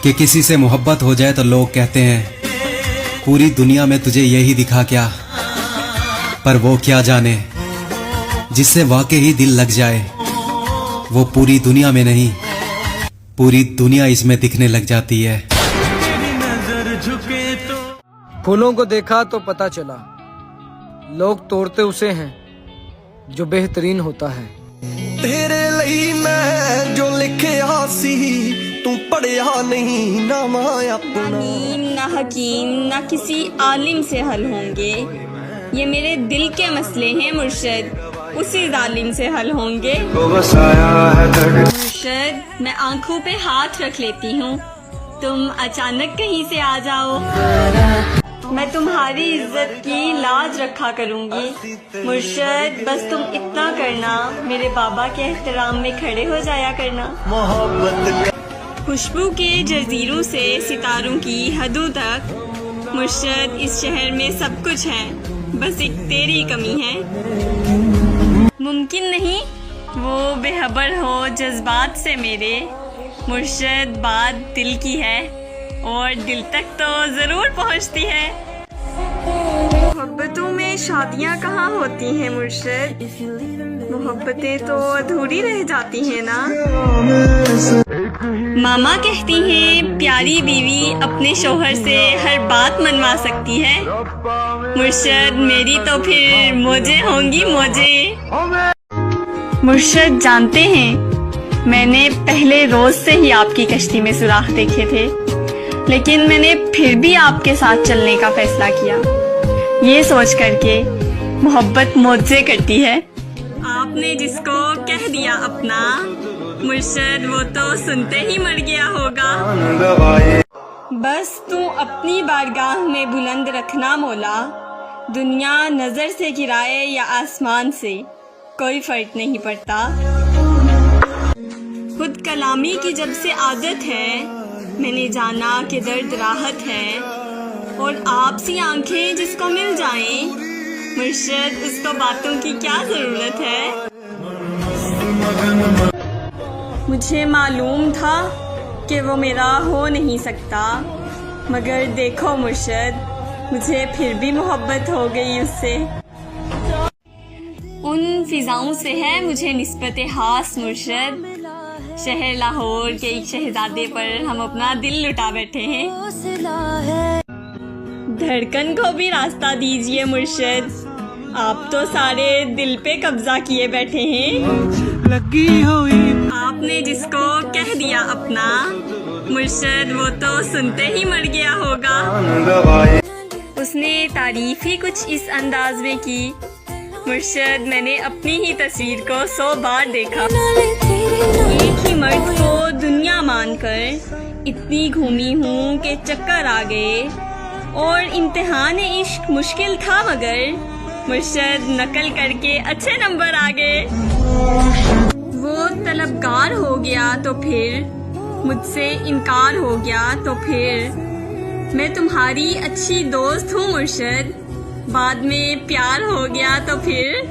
कि किसी से मोहब्बत हो जाए तो लोग कहते हैं पूरी दुनिया में तुझे यही दिखा क्या, पर वो क्या जाने जिससे वाकई दिल लग जाए वो पूरी दुनिया में नहीं पूरी दुनिया इसमें दिखने लग जाती है। फूलों को देखा तो पता चला लोग तोड़ते उसे हैं जो बेहतरीन होता है। तेरे ਲਈ मैं जो लिखिया सी तू पढ़िया नहीं ना माया ना हकीम ना किसी आलिम से हल होंगे, ये मेरे दिल के मसले हैं मुर्शद, उसी जालिम से हल होंगे। मुर्शद मैं आंखों पे हाथ रख लेती हूँ, तुम अचानक कहीं से आ जाओ, मैं तुम्हारी इज्जत की लाज रखा करूँगी। मुर्शद बस तुम इतना करना, मेरे बाबा के एहतराम में खड़े हो जाया करना। खुशबू के जजीरों से सितारों की हदों तक मुर्शद इस शहर में सब कुछ है, बस एक तेरी कमी है। मुमकिन नहीं वो बेखबर हो जज्बात से मेरे, मुर्शद बात दिल की है और दिल तक तो जरूर पहुंचती है। मोहब्बतों में शादियां कहाँ होती हैं मुर्शद, मोहब्बतें तो अधूरी रह जाती हैं ना। मामा कहती हैं प्यारी बीवी अपने शौहर से हर बात मनवा सकती है, मुर्शद मेरी तो फिर मौजें होंगी मौजें। मुर्शद जानते हैं मैंने पहले रोज से ही आपकी कश्ती में सुराख देखे थे, लेकिन मैंने फिर भी आपके साथ चलने का फैसला किया, ये सोच करके मोहब्बत मौजे करती है। आपने जिसको कह दिया अपना, मुर्शद वो तो सुनते ही मर गया होगा। बस तू अपनी बारगाह में बुलंद रखना मौला, दुनिया नजर से गिराए या आसमान से कोई फर्क नहीं पड़ता। खुद कलामी की जब से आदत है, मैंने जाना कि दर्द राहत है, और आपसी आंखें जिसको मिल जाएं, मुर्शद उसको बातों की क्या जरूरत है। मुझे मालूम था कि वो मेरा हो नहीं सकता, मगर देखो मुर्शद मुझे फिर भी मोहब्बत हो गई उससे। उन फिजाओं से है मुझे निस्बत हास मुर्शद, शहर लाहौर के एक शहजादे पर हम अपना दिल लुटा बैठे हैं। धड़कन को भी रास्ता दीजिए मुर्शद, आप तो सारे दिल पे कब्जा किए बैठे हैं। लगी हुई आपने जिसको कह दिया अपना, मुर्शद वो तो सुनते ही मर गया होगा। उसने तारीफ ही कुछ इस अंदाज में की, मुर्शद मैंने अपनी ही तस्वीर को 100 बार देखा। एक ही मर्द को दुनिया मानकर इतनी घूमी हूँ कि चक्कर आ गए, और इम्तिहान इश्क मुश्किल था मगर मुर्शद नकल करके अच्छे नंबर आ गए। वो तलबगार हो गया तो फिर, मुझसे इनकार हो गया तो फिर, मैं तुम्हारी अच्छी दोस्त हूँ मुर्शद, बाद में प्यार हो गया तो फिर।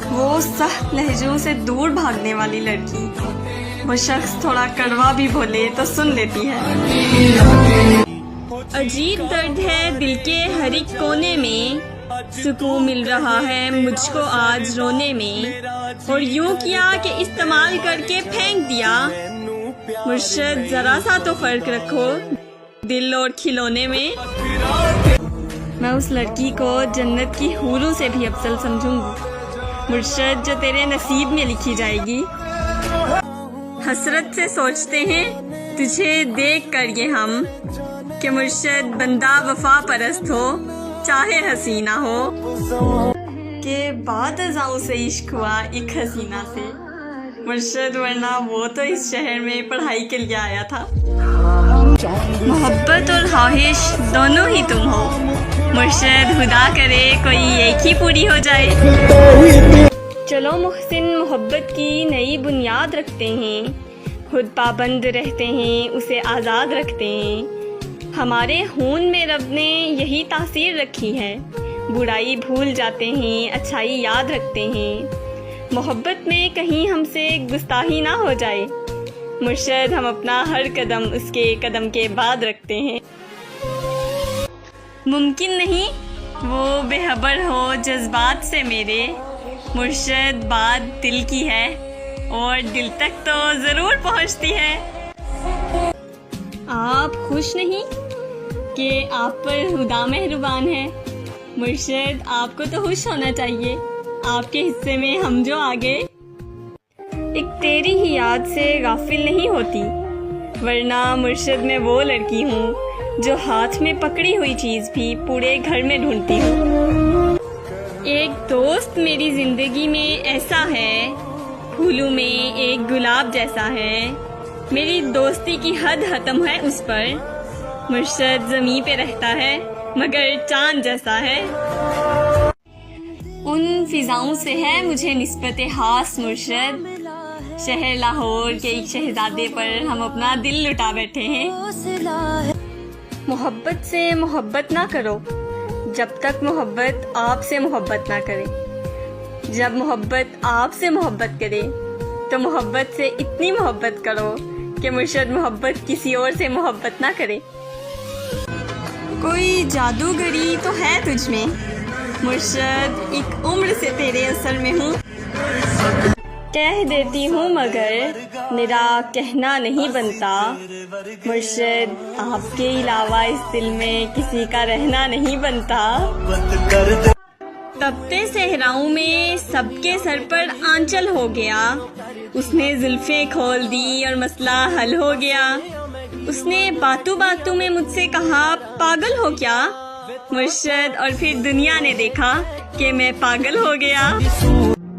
वो सख्त लहजों से दूर भागने वाली लड़की, वो शख्स थोड़ा कड़वा भी बोले तो सुन लेती है। अजीब दर्द है दिल के हर एक कोने में, सुकून मिल रहा है मुझको आज रोने में, और यूं किया कि इस्तेमाल करके फेंक दिया। मुर्शद जरा सा तो फर्क रखो दिल और खिलौने में। मैं उस लड़की को जन्नत की हूरों से भी अफजल समझूंगी मुर्शद, जो तेरे नसीब में लिखी जाएगी। हसरत से सोचते हैं तुझे देख कर ये हम, कि मुर्शद बंदा वफा परस्त हो चाहे हसीना हो, के बाद अज़ाओं से इश्क हुआ एक हसीना से, मुर्शद वरना वो तो इस शहर में पढ़ाई के लिए आया था। मोहब्बत और ख्वाहिश दोनों ही तुम हो मुर्शद, खुदा करे कोई एक ही पूरी हो जाए। चलो मुहसिन मोहब्बत की नई बुनियाद रखते हैं, खुद पाबंद रहते हैं उसे आज़ाद रखते हैं। हमारे खून में रब ने यही तासीर रखी है, बुराई भूल जाते हैं अच्छाई याद रखते हैं। मोहब्बत में कहीं हमसे गुस्ताही ना हो जाए, मुर्शद हम अपना हर कदम उसके कदम के बाद रखते हैं। मुमकिन नहीं वो बेखबर हो जज्बात से मेरे, मुर्शद बात दिल की है और दिल तक तो ज़रूर पहुंचती है। आप खुश नहीं कि आप पर खुदा मेहरबान है? मुर्शद आपको तो खुश होना चाहिए, आपके हिस्से में हम जो आ गए। एक तेरी ही याद से गाफिल नहीं होती, वरना मुर्शद मैं वो लड़की हूँ जो हाथ में पकड़ी हुई चीज़ भी पूरे घर में ढूंढती हूँ। एक दोस्त मेरी ज़िंदगी में ऐसा है, फूलों में एक गुलाब जैसा है, मेरी दोस्ती की हद खत्म है उस पर। मुर्शद ज़मीं पे रहता है मगर चांद जैसा है। उन फिजाओं से है मुझे निस्बत खास मुर्शद, शहर लाहौर के एक शहजादे पर हम अपना दिल लुटा बैठे हैं। मोहब्बत से मोहब्बत ना करो जब तक मोहब्बत आपसे मोहब्बत ना करे। जब मोहब्बत आपसे मोहब्बत करे तो मोहब्बत से इतनी मोहब्बत करो कि मुर्शद मोहब्बत किसी और से मोहब्बत ना करे। कोई जादूगरी तो है तुझ में मुर्शद, एक उम्र से तेरे असर में हूँ। कह देती हूँ मगर मेरा कहना नहीं बनता, मुर्शद आपके अलावा इस दिल में किसी का रहना नहीं बनता। तपते सहराओं में सबके सर पर आंचल हो गया, उसने जुल्फें खोल दी और मसला हल हो गया। उसने बातों बातों में मुझसे कहा पागल हो क्या मुर्शद, और फिर दुनिया ने देखा कि मैं पागल हो गया।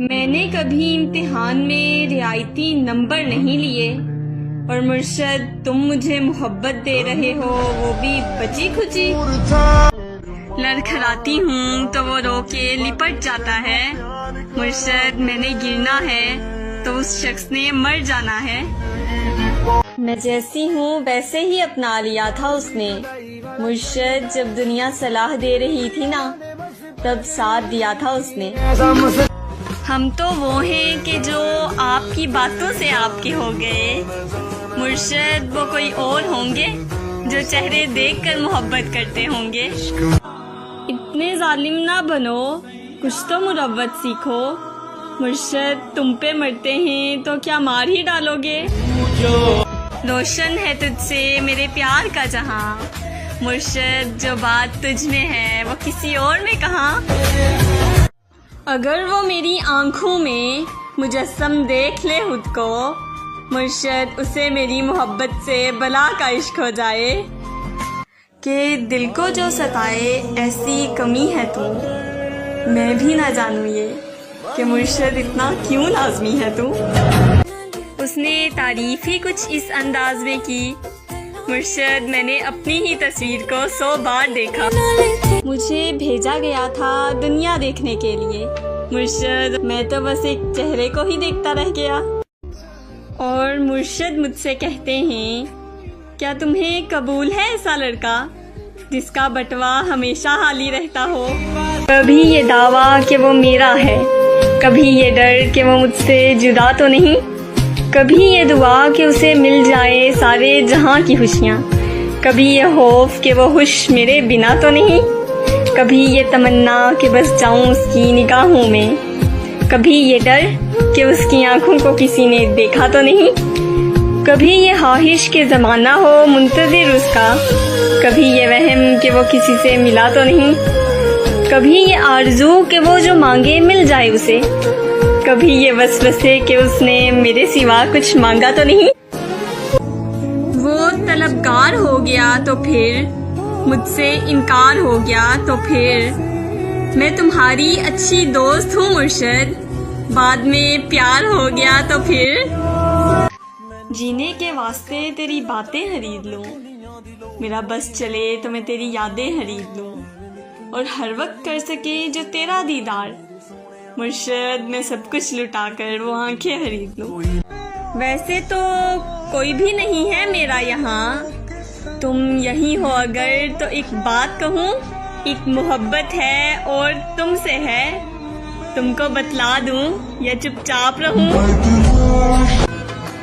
मैंने कभी इम्तिहान में रियायती नंबर नहीं लिए और मुर्शद तुम मुझे मोहब्बत दे रहे हो, वो भी बची खुची। लड़खड़ाती हूँ तो वो रो के लिपट जाता है, मुर्शद मैंने गिरना है तो उस शख्स ने मर जाना है। मैं जैसी हूँ वैसे ही अपना लिया था उसने, मुर्शद जब दुनिया सलाह दे रही थी ना तब साथ दिया था उसने। हम तो वो हैं कि जो आपकी बातों से आपके हो गए, मुर्शद वो कोई और होंगे जो चेहरे देखकर मोहब्बत करते होंगे। इतने जालिम ना बनो, कुछ तो मुरव्वत सीखो, मुर्शद तुम पे मरते हैं तो क्या मार ही डालोगे। रोशन है तुझसे मेरे प्यार का जहां, मुर्शद जो बात तुझ में है वो किसी और में कहाँ। अगर वो मेरी आंखों में मुजस्सम देख ले खुद को, मुर्शद उसे मेरी मोहब्बत से बला का इश्क हो जाए। कि दिल को जो सताए ऐसी कमी है तू, मैं भी ना जानूं ये कि मुर्शद इतना क्यों लाजमी है तू। उसने तारीफ ही कुछ इस अंदाज में की, मुर्शद मैंने अपनी ही तस्वीर को 100 बार देखा। मुझे भेजा गया था दुनिया देखने के लिए, मुर्शद मैं तो बस एक चेहरे को ही देखता रह गया। और मुर्शद मुझसे कहते हैं क्या तुम्हें कबूल है ऐसा लड़का जिसका बटवा हमेशा हाली रहता हो। कभी ये दावा कि वो मेरा है, कभी ये डर कि वो मुझसे जुदा तो नहीं, कभी ये दुआ कि उसे मिल जाए सारे जहां की खुशियाँ, कभी ये खौफ कि वो खुश मेरे बिना तो नहीं, कभी ये तमन्ना कि बस जाऊं उसकी निगाहों में, कभी ये डर कि उसकी आंखों को किसी ने देखा तो नहीं, कभी ये ख्वाहिश के ज़माना हो मुंतज़िर उसका, कभी ये वहम कि वो किसी से मिला तो नहीं, कभी ये आरज़ू कि वो जो मांगे मिल जाए उसे, कभी ये वसवसे कि उसने मेरे सिवा कुछ मांगा तो नहीं। वो तलबगार हो गया तो फिर मुझसे इनकार हो गया तो फिर, मैं तुम्हारी अच्छी दोस्त हूँ मुर्शद, बाद में प्यार हो गया तो फिर। जीने के वास्ते तेरी बातें खरीद लूँ, मेरा बस चले तो मैं तेरी यादें खरीद लूँ, और हर वक्त कर सके जो तेरा दीदार, मुर्शद मैं सब कुछ लुटा कर वो आंखें खरीद लूँ। वैसे तो कोई भी नहीं है मेरा यहाँ, तुम यही हो अगर तो एक बात कहूँ, एक मोहब्बत है और तुमसे है, तुमको बतला दूँ या चुपचाप रहूँ।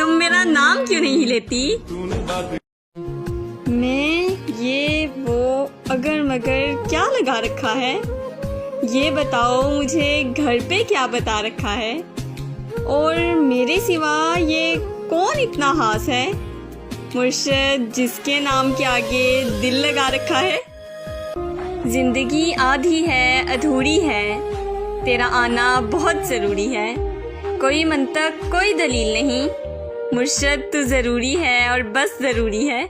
तुम मेरा नाम क्यों नहीं लेती? मैं ये वो अगर मगर क्या लगा रखा है? ये बताओ मुझे घर पे क्या बता रखा है? और मेरे सिवा ये कौन इतना खास है मुर्शद जिसके नाम के आगे दिल लगा रखा है? जिंदगी आधी है अधूरी है, तेरा आना बहुत ज़रूरी है, कोई मंतक कोई दलील नहीं, मुर्शद तू ज़रूरी है और बस ज़रूरी है।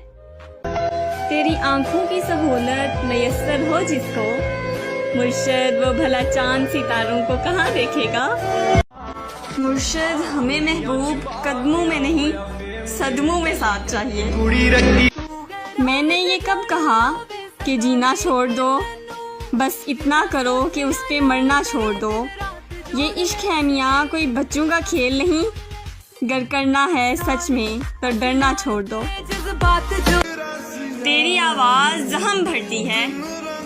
तेरी आंखों की सहूलत मैसर हो जिसको, मुर्शद वो भला चांद सितारों को कहाँ देखेगा? मुर्शद हमें महबूब कदमों में नहीं सदमों में साथ चाहिए। मैंने ये कब कहा कि जीना छोड़ दो, बस इतना करो कि उस पे मरना छोड़ दो। ये इश्क है मियाँ कोई बच्चों का खेल नहीं, गर करना है सच में तो डरना छोड़ दो। तेरी आवाज़ जहम भरती है,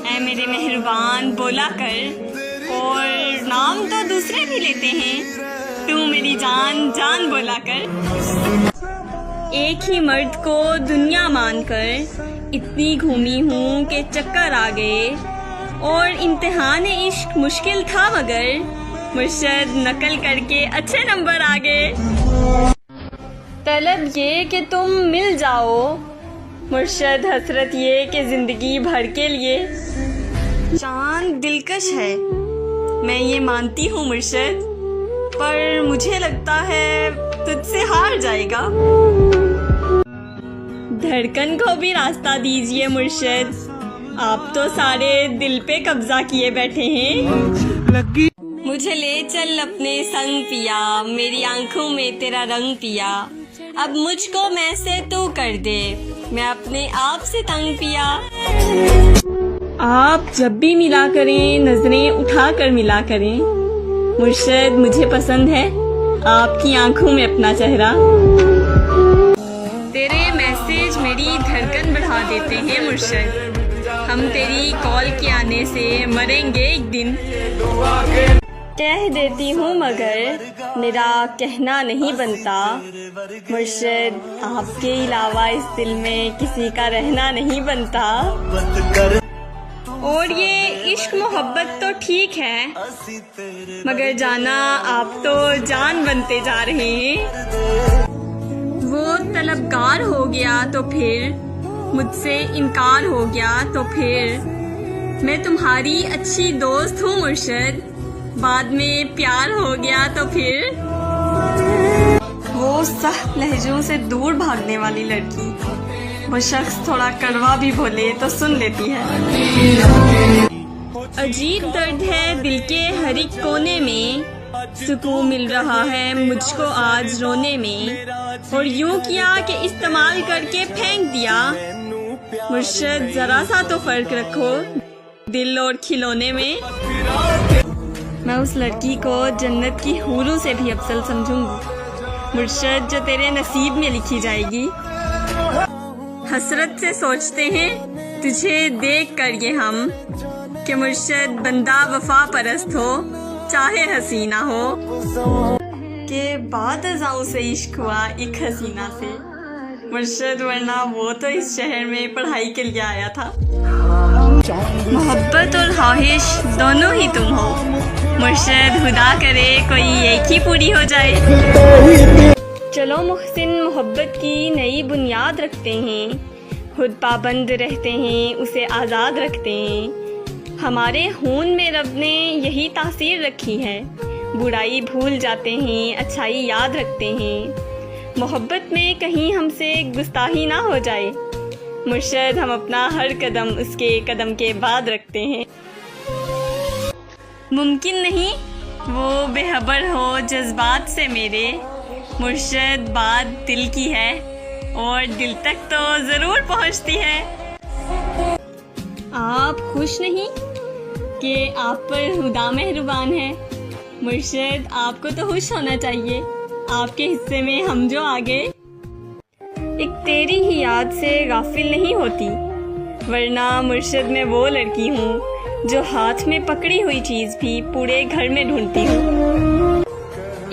ऐ मेरे मेहरबान बोला कर, और नाम तो दूसरे भी लेते हैं, तू मेरी जान जान बोला कर। एक ही मर्द को दुनिया मानकर इतनी घूमी हूँ कि चक्कर आ गए, और इम्तिहान इश्क मुश्किल था मगर मुर्शद नकल करके अच्छे नंबर आ गए। तलब ये कि तुम मिल जाओ, मुर्शद हसरत ये कि जिंदगी भर के लिए। चांद दिलकश है मैं ये मानती हूँ मुर्शद, पर मुझे लगता है तुझसे हार जाएगा। धड़कन को भी रास्ता दीजिए मुर्शद, आप तो सारे दिल पे कब्जा किए बैठे हैं। मुझे ले चल अपने संग पिया, मेरी आंखों में तेरा रंग पिया, अब मुझको मैं से तू कर दे, मैं अपने आप से तंग पिया। आप जब भी मिला करें नजरें उठा कर मिला करें, मुर्शद मुझे पसंद है आपकी आंखों में अपना चेहरा। तेरे मैसेज मेरी धड़कन बढ़ा देते हैं मुर्शद, हम तेरी कॉल के आने से मरेंगे एक दिन। कह देती हूँ मगर मेरा कहना नहीं बनता, मुर्शद आपके अलावा इस दिल में किसी का रहना नहीं बनता। और ये इश्क मोहब्बत तो ठीक है, मगर जाना आप तो जान बनते जा रहे हैं। वो तलबगार हो गया तो फिर, मुझसे इनकार हो गया तो फिर, मैं तुम्हारी अच्छी दोस्त हूँ मुर्शद, बाद में प्यार हो गया तो फिर। वो सख्त लहजों से दूर भागने वाली लड़की, वो शख्स थोड़ा कड़वा भी बोले तो सुन लेती है। अजीब दर्द है दिल के हर एक कोने में, सुकून मिल रहा है मुझको आज रोने में, और यूं किया कि इस्तेमाल करके फेंक दिया। मुर्शद जरा सा तो फर्क रखो दिल और खिलौने में। मैं उस लड़की को जन्नत की हूरों से भी अफजल समझूंगी मुर्शद, जो तेरे नसीब में लिखी जाएगी। हसरत से सोचते हैं तुझे देख कर ये हम, कि मुर्शद बंदा वफा परस्त हो चाहे हसीना हो, के बाद अज़ाओं से इश्क हुआ एक हसीना से, मुर्शद वरना वो तो इस शहर में पढ़ाई के लिए आया था। मोहब्बत और ख्वाहिश दोनों ही तुम हो मुर्शद, खुदा करे कोई एक ही पूरी हो जाए। चलो मुहसिन मोहब्बत की नई बुनियाद रखते हैं, खुद पाबंद रहते हैं उसे आज़ाद रखते हैं। हमारे खून में रब ने यही तासीर रखी है, बुराई भूल जाते हैं अच्छाई याद रखते हैं। मोहब्बत में कहीं हमसे गुस्ताही ना हो जाए मुर्शद, हम अपना हर कदम उसके कदम के बाद रखते हैं। मुमकिन नहीं वो बेखबर हो जज्बात से मेरे, मुर्शद बात दिल की है और दिल तक तो ज़रूर पहुंचती है। आप खुश नहीं कि आप पर खुदा मेहरबान है मुर्शद, आपको तो खुश होना चाहिए, आपके हिस्से में हम जो आ गए। एक तेरी ही याद से गाफिल नहीं होती, वरना मुर्शद मैं वो लड़की हूँ जो हाथ में पकड़ी हुई चीज़ भी पूरे घर में ढूंढती हूँ।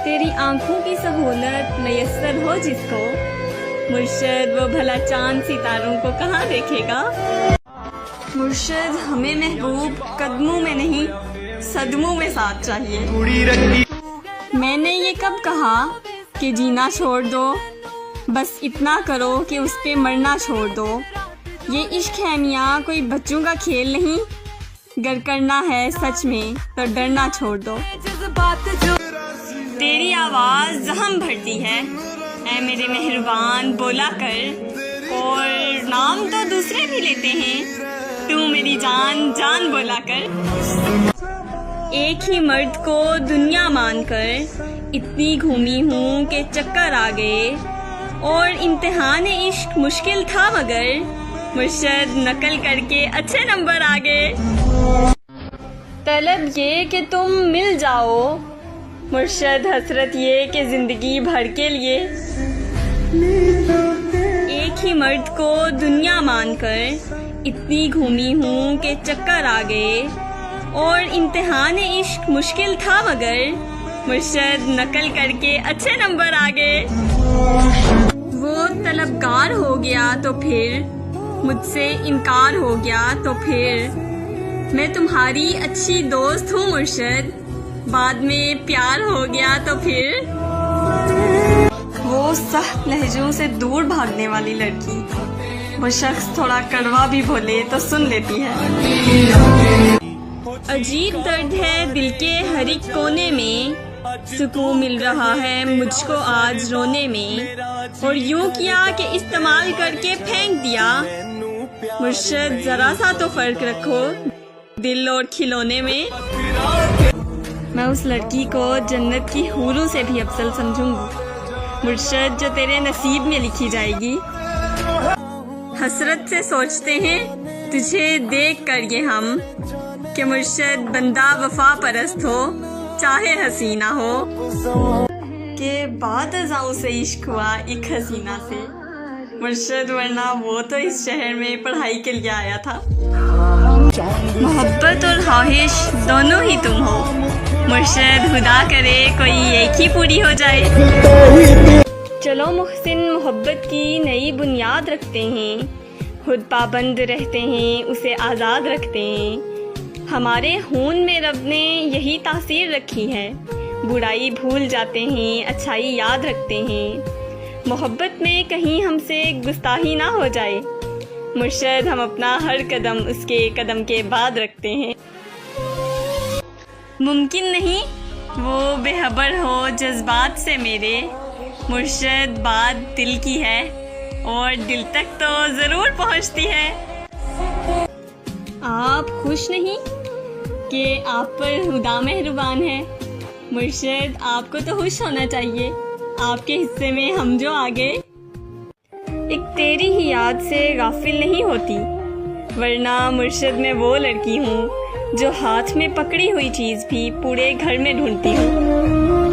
तेरी आंखों की सहूलत मैसर हो जिसको, मुर्शद वो भला चांद सितारों को कहाँ देखेगा। मुर्शद हमें महबूब कदमों में नहीं सदमों में साथ चाहिए। मैंने ये कब कहा कि जीना छोड़ दो, बस इतना करो कि उस पे मरना छोड़ दो। ये इश्क है मियाँ कोई बच्चों का खेल नहीं, गर करना है सच में तो डरना छोड़ दो। तेरी आवाज़ जहम भरती है ऐ मेरे मेहरबान बोला कर, और नाम तो दूसरे भी लेते हैं तू मेरी जान जान बोला कर। एक ही मर्द को दुनिया मानकर इतनी घूमी हूँ कि चक्कर आ गए, और इम्तिहान इश्क मुश्किल था मगर मुर्शद नकल करके अच्छे नंबर आ गए। तलब ये कि तुम मिल जाओ, मुर्शद हसरत ये कि जिंदगी भर के लिए। एक ही मर्द को दुनिया मानकर इतनी घूमी हूँ कि चक्कर आ गए, और इम्तिहान इश्क मुश्किल था मगर मुर्शद नकल करके अच्छे नंबर आ गए। वो तलबगार हो गया तो फिर मुझसे इनकार हो गया तो फिर, मैं तुम्हारी अच्छी दोस्त हूँ मुर्शद, बाद में प्यार हो गया तो फिर। वो सख्त लहजों से दूर भागने वाली लड़की, वो शख्स थोड़ा कड़वा भी बोले तो सुन लेती है। अजीब दर्द है दिल के हर एक कोने में, सुकून मिल रहा है मुझको आज रोने में, और यूं किया कि इस्तेमाल करके फेंक दिया। मुर्शद जरा सा तो फर्क रखो दिल और खिलौने में। मैं उस लड़की को जन्नत की हूरों से भी अफजल समझूंगी मुर्शद, जो तेरे नसीब में लिखी जाएगी। हसरत से सोचते हैं तुझे देख कर ये हम, कि मुर्शद बंदा वफा परस्त हो चाहे हसीना हो, के बाद अज़ाओं से इश्क हुआ एक हसीना से मुर्शद, वरना वो तो इस शहर में पढ़ाई के लिए आया था। मोहब्बत और ख्वाहिश दोनों ही तुम हो मुर्शद, खुदा करे कोई एक ही पूरी हो जाए। चलो मुहसिन मोहब्बत की नई बुनियाद रखते हैं, खुद पाबंद रहते हैं उसे आज़ाद रखते हैं। हमारे खून में रब ने यही तासीर रखी है, बुराई भूल जाते हैं अच्छाई याद रखते हैं। मोहब्बत में कहीं हमसे गुस्ताही ना हो जाए मुर्शद, हम अपना हर कदम उसके कदम के बाद रखते हैं। मुमकिन नहीं वो बेखबर हो जज्बात से मेरे, मुर्शद बात दिल की है और दिल तक तो ज़रूर पहुंचती है। आप खुश नहीं कि आप पर खुदा मेहरबान है मुर्शद, आपको तो खुश होना चाहिए, आपके हिस्से में हम जो आ गए। एक तेरी ही याद से गाफिल नहीं होती, वरना मुर्शद में वो लड़की हूँ जो हाथ में पकड़ी हुई चीज़ भी पूरे घर में ढूंढती हूँ।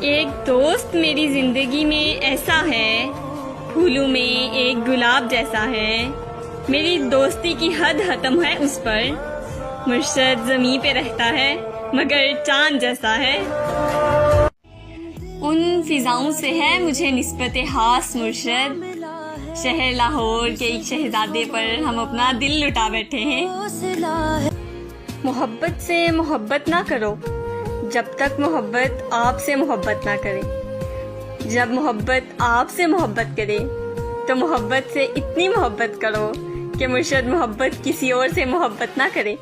एक दोस्त मेरी ज़िंदगी में ऐसा है, फूलों में एक गुलाब जैसा है, मेरी दोस्ती की हद खत्म है उस पर। मुर्शद ज़मीं पे रहता है मगर चांद जैसा है। उन फिजाओं से है मुझे निस्बत खास मुर्शद, शहर लाहौर के एक शहजादे पर हम अपना दिल लुटा बैठे हैं। मोहब्बत से मोहब्बत ना करो जब तक मोहब्बत आपसे मोहब्बत ना करे। जब मोहब्बत आपसे मोहब्बत करे तो मोहब्बत से इतनी मोहब्बत करो कि मुर्शद मोहब्बत किसी और से मोहब्बत ना करे।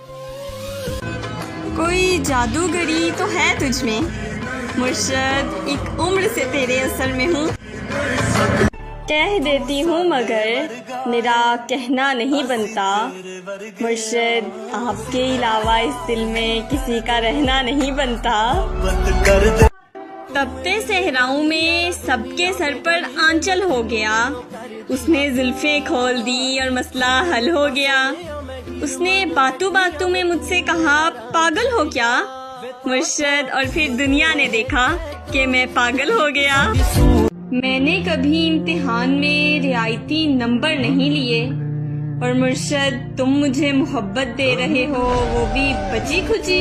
कोई जादूगरी तो है तुझ में मुर्शद, एक उम्र से तेरे असर में हूँ। कह देती हूँ मगर मेरा कहना नहीं बनता मुर्शद, आपके अलावा इस दिल में किसी का रहना नहीं बनता। तपते सहराओं में सबके सर पर आंचल हो गया, उसने जुल्फें खोल दी और मसला हल हो गया। उसने बातों बातों में मुझसे कहा पागल हो क्या मुर्शद, और फिर दुनिया ने देखा कि मैं पागल हो गया। मैंने कभी इम्तिहान में रियायती नंबर नहीं लिए, और मुर्शद तुम मुझे मोहब्बत दे रहे हो वो भी बची खुची।